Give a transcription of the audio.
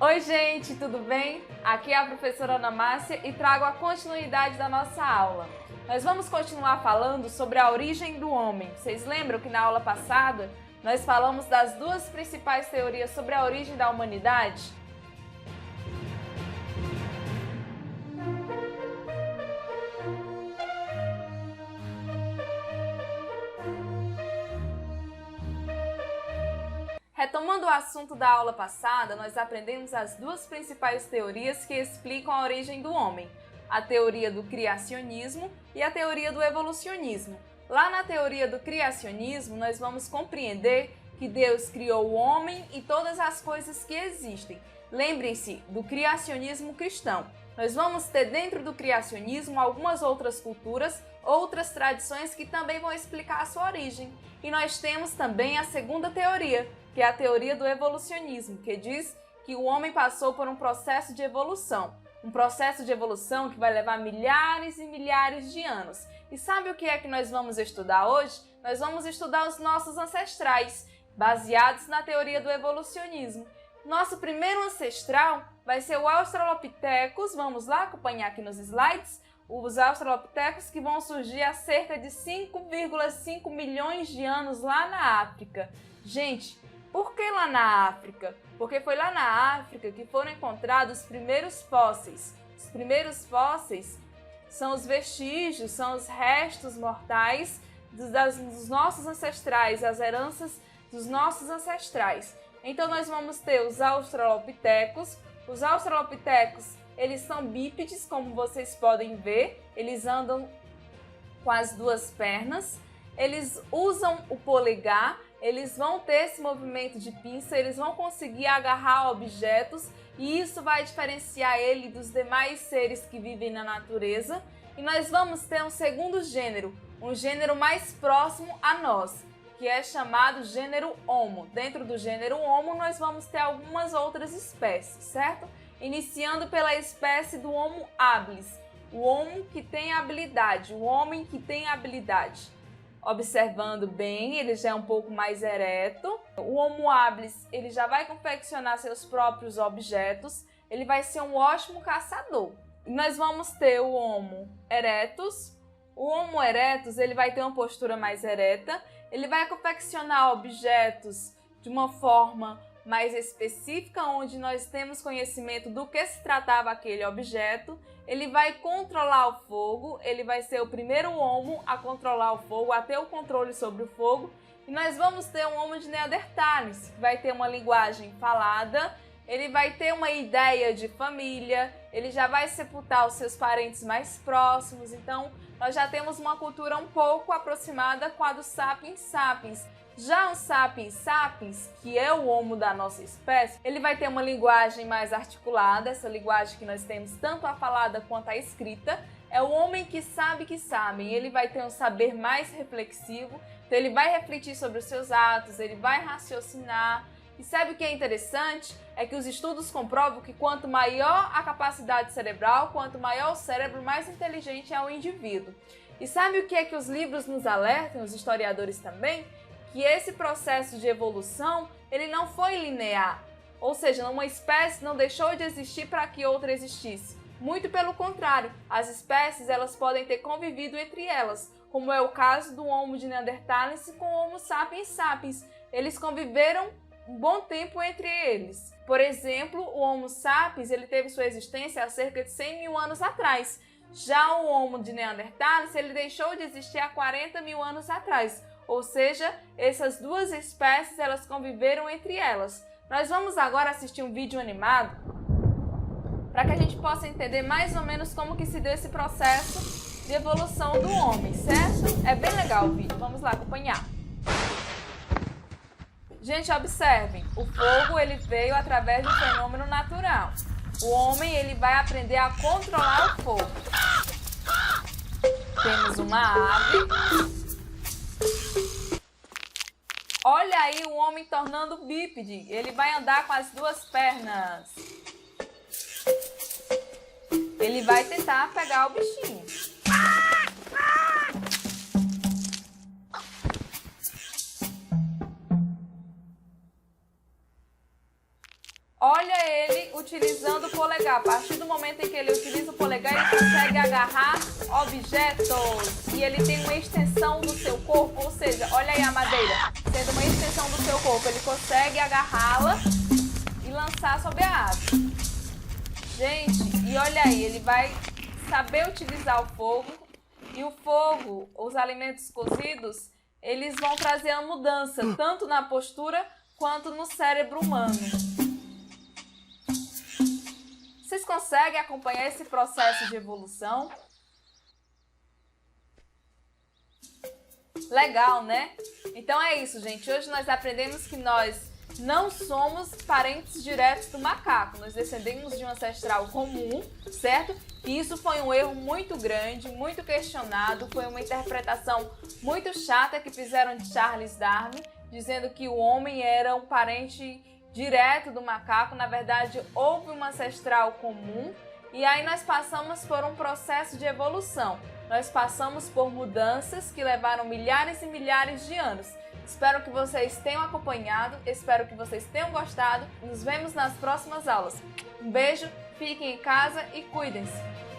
Oi gente, tudo bem? Aqui é a professora Ana Márcia e trago a continuidade da nossa aula. Nós vamos continuar falando sobre a origem do homem. Vocês lembram que na aula passada nós falamos das duas principais teorias sobre a origem da humanidade? Retomando o assunto da aula passada, nós aprendemos as duas principais teorias que explicam a origem do homem, a teoria do criacionismo e a teoria do evolucionismo. Lá na teoria do criacionismo, nós vamos compreender que Deus criou o homem e todas as coisas que existem. Lembrem-se do criacionismo cristão. Nós vamos ter dentro do criacionismo algumas outras culturas, outras tradições que também vão explicar a sua origem. E nós temos também a segunda teoria, que é a teoria do evolucionismo, que diz que o homem passou por um processo de evolução. Um processo de evolução que vai levar milhares e milhares de anos. E sabe o que é que nós vamos estudar hoje? Nós vamos estudar os nossos ancestrais, baseados na teoria do evolucionismo. Nosso primeiro ancestral vai ser o Australopithecus. Vamos lá acompanhar aqui nos slides. Os Australopithecus que vão surgir há cerca de 5,5 milhões de anos lá na África. Gente, por que lá na África? Porque foi lá na África que foram encontrados os primeiros fósseis. Os primeiros fósseis são os vestígios, são os restos mortais dos nossos ancestrais, as heranças dos nossos ancestrais. Então nós vamos ter os Australopithecus. Os Australopithecus, eles são bípedes, como vocês podem ver. Eles andam com as duas pernas. Eles usam o polegar. Eles vão ter esse movimento de pinça, eles vão conseguir agarrar objetos e isso vai diferenciar ele dos demais seres que vivem na natureza. E nós vamos ter um segundo gênero, um gênero mais próximo a nós, que é chamado gênero Homo. Dentro do gênero Homo nós vamos ter algumas outras espécies, certo? Iniciando pela espécie do Homo habilis, o Homo que tem habilidade, o homem que tem habilidade. Observando bem, ele já é um pouco mais ereto. O Homo habilis, ele já vai confeccionar seus próprios objetos. Ele vai ser um ótimo caçador. E nós vamos ter o Homo erectus. O Homo erectus, ele vai ter uma postura mais ereta. Ele vai confeccionar objetos de uma forma mais específica, onde nós temos conhecimento do que se tratava aquele objeto. Ele vai controlar o fogo, ele vai ser o primeiro homo a controlar o fogo, a ter o controle sobre o fogo. E nós vamos ter um homo de Neanderthalis, que vai ter uma linguagem falada, ele vai ter uma ideia de família, ele já vai sepultar os seus parentes mais próximos. Então, nós já temos uma cultura um pouco aproximada com a do Sapiens sapiens. Já o Sapiens sapiens, que é o homo da nossa espécie, ele vai ter uma linguagem mais articulada, essa linguagem que nós temos tanto a falada quanto a escrita. É o homem que sabe, ele vai ter um saber mais reflexivo, então ele vai refletir sobre os seus atos, ele vai raciocinar. E sabe o que é interessante? É que os estudos comprovam que quanto maior a capacidade cerebral, quanto maior o cérebro, mais inteligente é o indivíduo. E sabe o que é que os livros nos alertam, os historiadores também? Que esse processo de evolução, ele não foi linear, ou seja, uma espécie não deixou de existir para que outra existisse. Muito pelo contrário, as espécies elas podem ter convivido entre elas, como é o caso do Homo de Neanderthalis com o Homo sapiens sapiens. Eles conviveram um bom tempo entre eles. Por exemplo, o Homo sapiens ele teve sua existência há cerca de 100 mil anos atrás. Já o Homo de Neanderthalis ele deixou de existir há 40 mil anos atrás. Ou seja, essas duas espécies elas conviveram entre elas. Nós vamos agora assistir um vídeo animado para que a gente possa entender mais ou menos como que se deu esse processo de evolução do homem, certo? É bem legal o vídeo, vamos lá acompanhar. Gente, observem, o fogo ele veio através de um fenômeno natural. O homem ele vai aprender a controlar o fogo. Temos uma ave. Olha aí o homem tornando bípede, ele vai andar com as duas pernas. Ele vai tentar pegar o bichinho. Olha ele vai utilizando o polegar. A partir do momento em que ele utiliza o polegar, ele consegue agarrar objetos. E ele tem uma extensão do seu corpo, ou seja, olha aí a madeira, sendo uma extensão do seu corpo, ele consegue agarrá-la e lançar sobre a árvore. Gente, e olha aí, ele vai saber utilizar o fogo. E o fogo, os alimentos cozidos, eles vão trazer a mudança, tanto na postura quanto no cérebro humano. Vocês conseguem acompanhar esse processo de evolução? Legal, né? Então é isso, gente. Hoje nós aprendemos que nós não somos parentes diretos do macaco. Nós descendemos de um ancestral comum, certo? E isso foi um erro muito grande, muito questionado. Foi uma interpretação muito chata que fizeram de Charles Darwin, dizendo que o homem era um parente direto do macaco. Na verdade, houve um ancestral comum e aí nós passamos por um processo de evolução. Nós passamos por mudanças que levaram milhares e milhares de anos. Espero que vocês tenham acompanhado, espero que vocês tenham gostado. Nos vemos nas próximas aulas. Um beijo, fiquem em casa e cuidem-se!